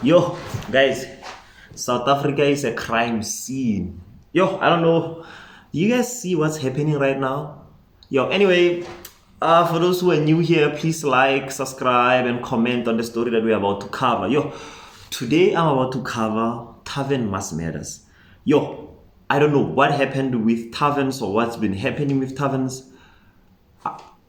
Yo, guys, South Africa is a crime scene. Yo, I don't know. You guys see what's happening right now? Yo, anyway, for those who are new here, please like, subscribe, and comment on the story that we're about to cover. Yo, today I'm about to cover Tavern Mass Murders. Yo, I don't know what happened with taverns or what's been happening with taverns.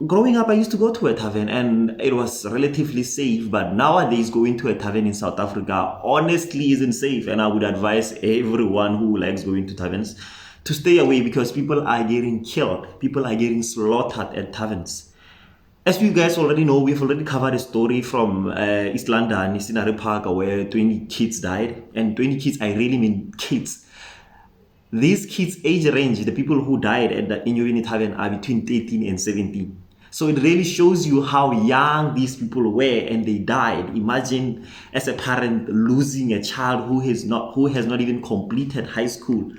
Growing up, I used to go to a tavern and it was relatively safe, but nowadays going to a tavern in South Africa honestly isn't safe. And I would advise everyone who likes going to taverns to stay away because people are getting killed, people are getting slaughtered at taverns. As you guys already know, we've already covered a story from East London, Scenery Park, where 20 kids died. And 20 kids, I really mean kids. These kids' age range, the people who died at the Inyoni Tavern, are between 13 and 17. So it really shows you how young these people were and they died. Imagine as a parent losing a child who has not even completed high school.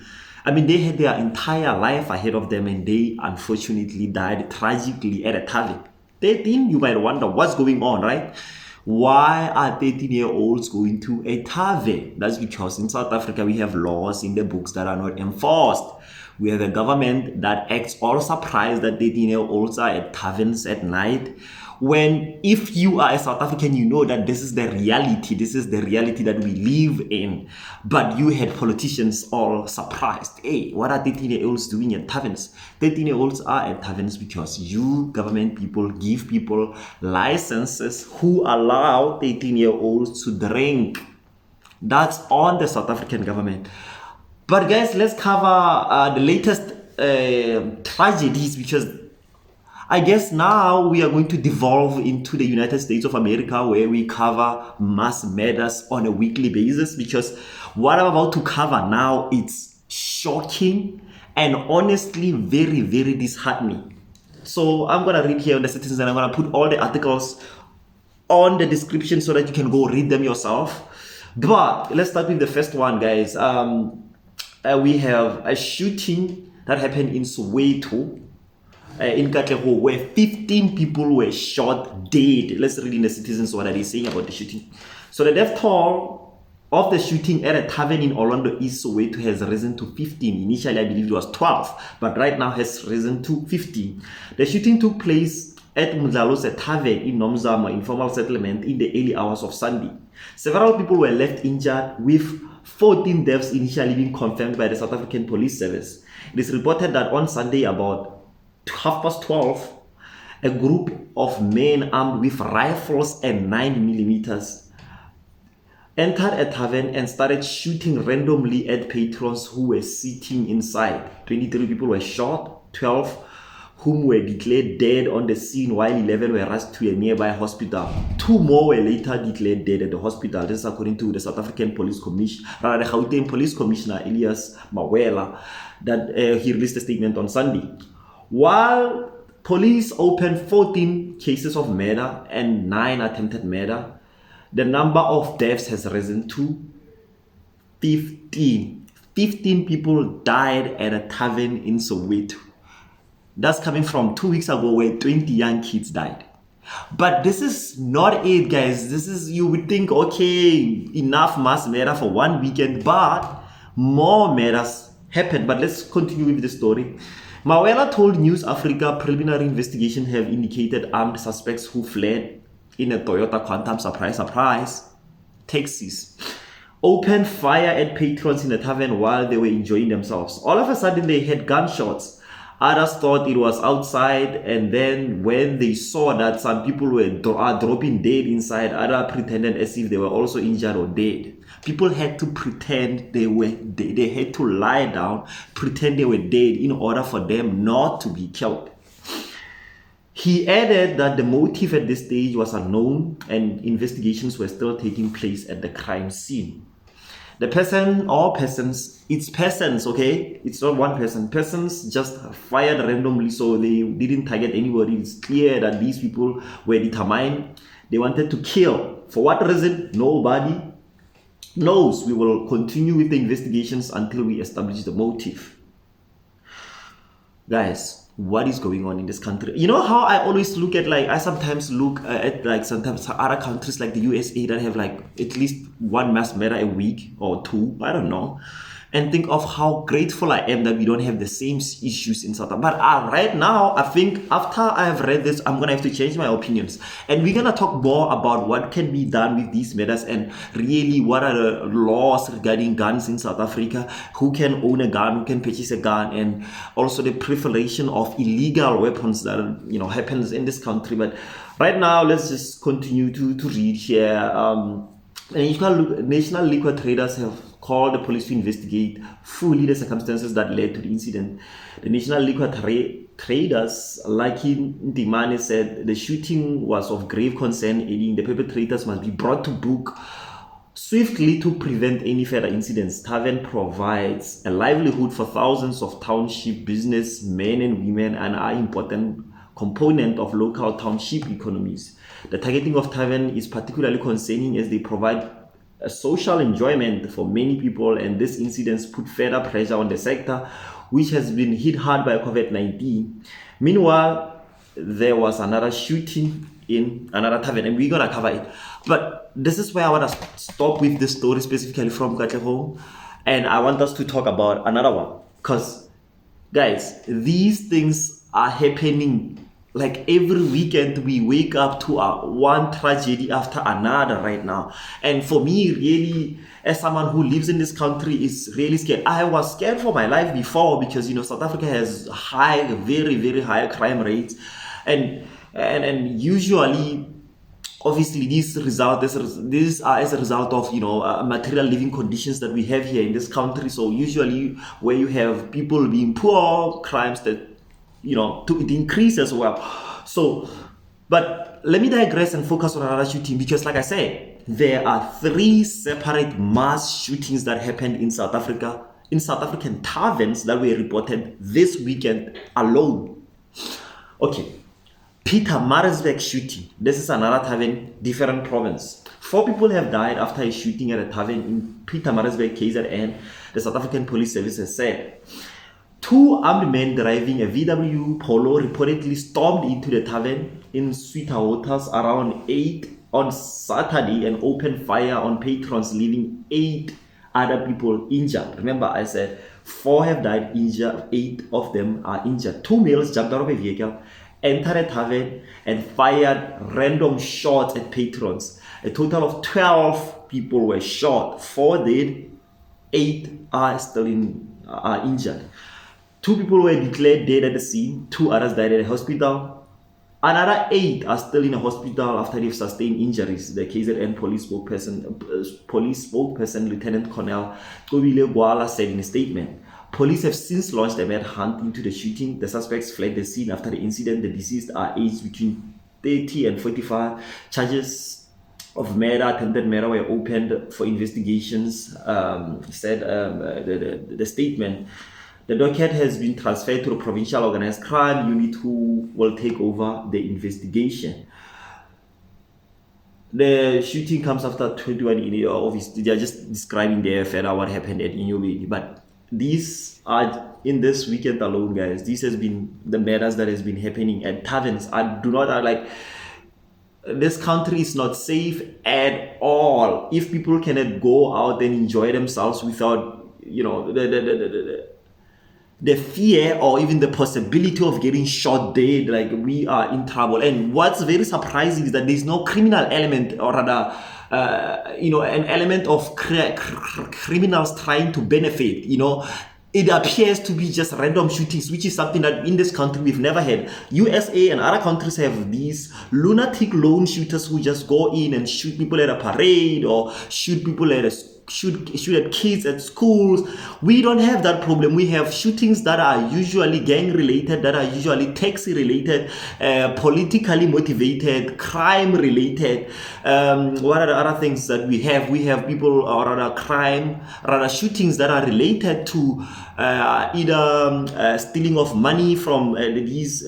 I mean, they had their entire life ahead of them and they unfortunately died tragically at a tavern. 13, you might wonder what's going on, right? Why are 13-year-olds going to a tavern? That's because in South Africa we have laws in the books that are not enforced. We have a government that acts all surprised that 13-year-olds are at taverns at night. When, if you are a South African, you know that this is the reality. This is the reality that we live in. But you had politicians all surprised. Hey, what are 13-year-olds doing at taverns? 13-year-olds are at taverns because you, government people, give people licenses who allow 13-year-olds to drink. That's on the South African government. But guys, let's cover the latest tragedies because I guess now we are going to devolve into the United States of America where we cover mass murders on a weekly basis because what I'm about to cover now, it's shocking and honestly very, very disheartening. So I'm going to read here on the Citizens and I'm going to put all the articles on the description so that you can go read them yourself. But let's start with the first one, guys. We have a shooting that happened in Soweto, in Katlego, where 15 people were shot dead. Let's read in the Citizens what are they saying about the shooting. So the death toll of the shooting at a tavern in Orlando East Soweto has risen to 15. Initially, I believe it was 12, but right now has risen to 15. The shooting took place at Mdlalo's tavern in Nomzamo informal settlement in the early hours of Sunday. Several people were left injured with 14 deaths initially being confirmed by the South African Police Service. It is reported that on Sunday about 12:30, a group of men armed with rifles and 9mm entered a tavern and started shooting randomly at patrons who were sitting inside. 23 people were shot, 12 whom were declared dead on the scene, while 11 were rushed to a nearby hospital. 2 more were later declared dead at the hospital. This is according to the South African Police Commissioner, the Gauteng Police Commissioner Elias Mawela, that he released a statement on Sunday. While police opened 14 cases of murder and 9 attempted murder, the number of deaths has risen to 15. 15 people died at a tavern in Soweto. That's coming from 2 weeks ago where 20 young kids died. But this is not it, guys. This is, you would think, okay, enough mass murder for one weekend, but more murders happened. But let's continue with the story. Mawela told News Africa preliminary investigation have indicated armed suspects who fled in a Toyota Quantum, surprise, taxis, opened fire at patrons in the tavern while they were enjoying themselves. All of a sudden, they had gunshots. Others thought it was outside, and then when they saw that some people were dropping dead inside, others pretended as if they were also injured or dead. People had to pretend they were dead. They had to lie down, pretend they were dead in order for them not to be killed. He added that the motive at this stage was unknown and investigations were still taking place at the crime scene. The person or persons, it's persons, okay? It's not one person. Persons just fired randomly, so they didn't target anybody. It's clear that these people were determined. They wanted to kill. For what reason? Nobody knows. We will continue with the investigations until we establish the motive. Guys, what is going on in this country. You know how I always look at, like, I sometimes look at, like, sometimes other countries like the USA that have like at least one mass murder a week or two, I don't know, and think of how grateful I am that we don't have the same issues in South Africa. But right now, I think after I have read this, I'm gonna have to change my opinions, and we're gonna talk more about what can be done with these matters, and really what are the laws regarding guns in South Africa, who can own a gun, who can purchase a gun, and also the proliferation of illegal weapons that happens in this country. But right now, let's just continue to read here. National liquor traders have called the police to investigate fully the circumstances that led to the incident. The National Liquor Traders, like Ndimane said, the shooting was of grave concern, adding the perpetrators must be brought to book swiftly to prevent any further incidents. TAVEN provides a livelihood for thousands of township businessmen and women and are important component of local township economies. The targeting of TAVEN is particularly concerning as they provide a social enjoyment for many people, and these incidents put further pressure on the sector, which has been hit hard by COVID-19. Meanwhile, there was another shooting in another TAVEN, and we're gonna cover it. But this is where I want to stop with the story specifically from Katlehong, and I want us to talk about another one, because guys, these things are happening. Like every weekend, we wake up to one tragedy after another right now. And for me, really, as someone who lives in this country, is really scared. I was scared for my life before because, South Africa has very, very high crime rates. And usually, obviously, these are as a result of, material living conditions that we have here in this country. So usually where you have people being poor, crimes that it increase as well. So, but let me digress and focus on another shooting, because like I said, there are 3 separate mass shootings that happened in South Africa, in South African TAVENs, that were reported this weekend alone. Okay, Pietermaritzburg shooting. This is another TAVEN, different province. 4 people have died after a shooting at a TAVEN in Pietermaritzburg, KZN, the South African Police Service has said. 2 armed men driving a VW Polo reportedly stormed into the TAVEN in Sweetwaters around 8 on Saturday and opened fire on patrons, leaving 8 other people injured. Remember, I said 4 have died, 8 of them are injured. 2 males jumped out of a vehicle, entered a TAVEN, and fired random shots at patrons. A total of 12 people were shot. 4 dead, 8 are still injured. 2 people were declared dead at the scene. 2 others died at the hospital. Another 8 are still in a hospital after they've sustained injuries. The KZN police spokesperson Lieutenant Colonel Kobile Gwala said in a statement. Police have since launched a manhunt into the shooting. The suspects fled the scene after the incident. The deceased are aged between 30 and 45. Charges of murder, attempted murder, were opened for investigations, said the statement. The docket has been transferred to the Provincial Organized Crime Unit, who will take over the investigation. The shooting comes after 21 years. Obviously, they are just describing there further what happened at Inyobedi. But these are, in this weekend alone, guys, this has been the murders that has been happening at TAVENs. This country is not safe at all. If people cannot go out and enjoy themselves without, the fear or even the possibility of getting shot dead, like, we are in trouble. And what's very surprising is that there's no criminal element, or rather, an element of criminals trying to benefit. It appears to be just random shootings, which is something that in this country we've never had. USA and other countries have these lunatic lone shooters who just go in and shoot people at a parade, or shoot people at shoot at kids at schools. We don't have that problem. We have shootings that are usually gang related, that are usually taxi related, politically motivated, crime related. What are the other things that we have? We have people, or rather shootings that are related to either stealing of money from these,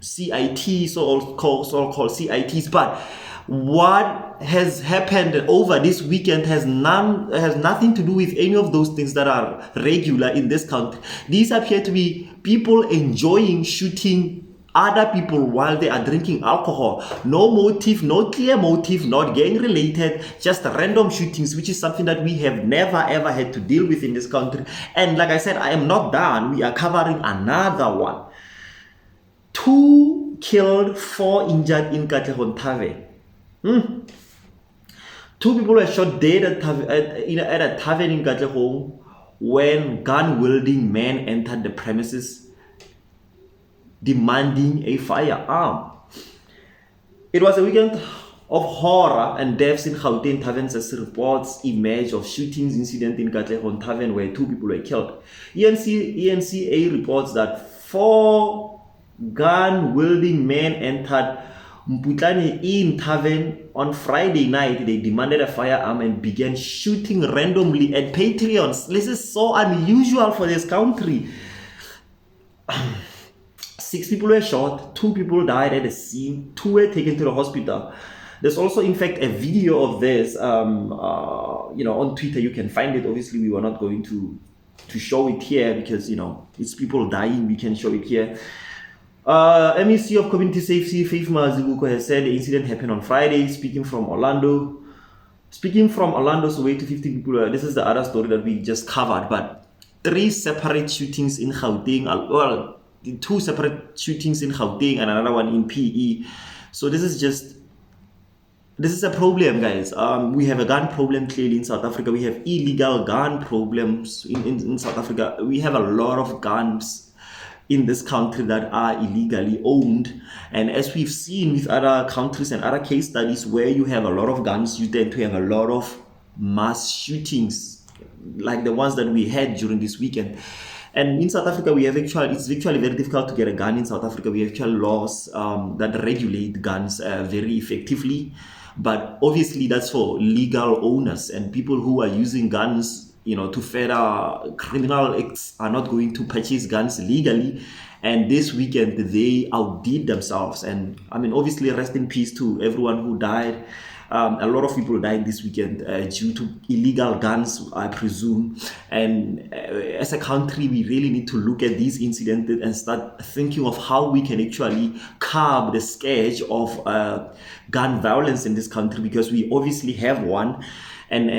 CITs, so-called CITs. But What has happened over this weekend has nothing to do with any of those things that are regular in this country. These appear to be people enjoying shooting other people while they are drinking alcohol. No motive, no clear motive, not gang related, just random shootings, which is something that we have never ever had to deal with in this country. And like I said, I am not done. We are covering another one. 2 killed, 4 injured in Katlehong Tavern. 2 people were shot dead at a tavern in Katlehong when gun-wielding men entered the premises demanding a firearm. It was a weekend of horror and deaths in Gauteng taverns as reports emerge of shootings incident in Katlehong Tavern where 2 people were killed. ENCA reports that 4 gun-wielding men entered Mputlane Inn Tavern on Friday night. They demanded a firearm and began shooting randomly at patrons. This is so unusual for this country. 6 people were shot, 2 people died at the scene, 2 were taken to the hospital. There's also, in fact, a video of this, on Twitter. You can find it. Obviously, we were not going to show it here because, it's people dying. We can show it here. MEC of Community Safety, Faith Mazibuko, has said the incident happened on Friday, speaking from Orlando. So way to 50 people. This is the other story that we just covered, but 3 separate shootings in Gauteng. 2 separate shootings in Gauteng and another one in PE. So this is a problem, guys. We have a gun problem clearly in South Africa. We have illegal gun problems in South Africa. We have a lot of guns in this country that are illegally owned. And as we've seen with other countries and other case studies where you have a lot of guns, you tend to have a lot of mass shootings like the ones that we had during this weekend. And in South Africa, it's actually very difficult to get a gun in South Africa. We have actual laws that regulate guns very effectively. But obviously, that's for legal owners and people who are using guns, to further criminal acts are not going to purchase guns legally. And this weekend, they outdid themselves. And obviously, rest in peace to everyone who died. A lot of people died this weekend due to illegal guns, I presume. And as a country, we really need to look at these incidents and start thinking of how we can actually curb the scourge of gun violence in this country, because we obviously have one. And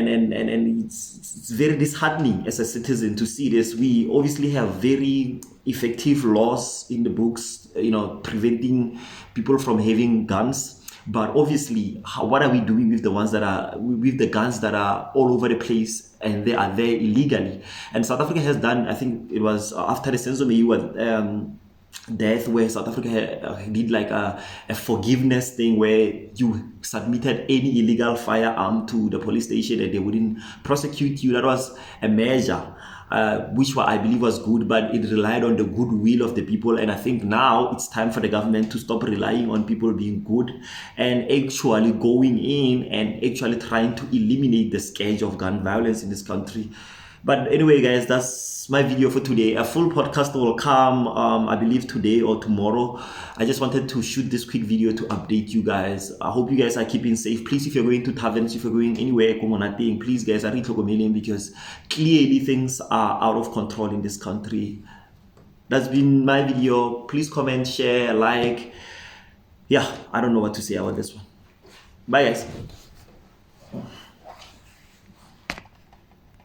it's very disheartening as a citizen to see this. We obviously have very effective laws in the books, preventing people from having guns. But obviously, what are we doing with the guns that are all over the place and they are there illegally? And South Africa has done, I think it was after the Senzo Meyiwa death, where South Africa did like a forgiveness thing where you submitted any illegal firearm to the police station and they wouldn't prosecute you. That was a measure which I believe was good, but it relied on the goodwill of the people. And I think now it's time for the government to stop relying on people being good and actually going in and actually trying to eliminate the scourge of gun violence in this country. But anyway, guys, that's my video for today. A full podcast will come, I believe, today or tomorrow. I just wanted to shoot this quick video to update you guys. I hope you guys are keeping safe. Please, if you're going to taverns, if you're going anywhere, please, guys, because clearly things are out of control in this country. That's been my video. Please comment, share, like. Yeah, I don't know what to say about this one. Bye, guys.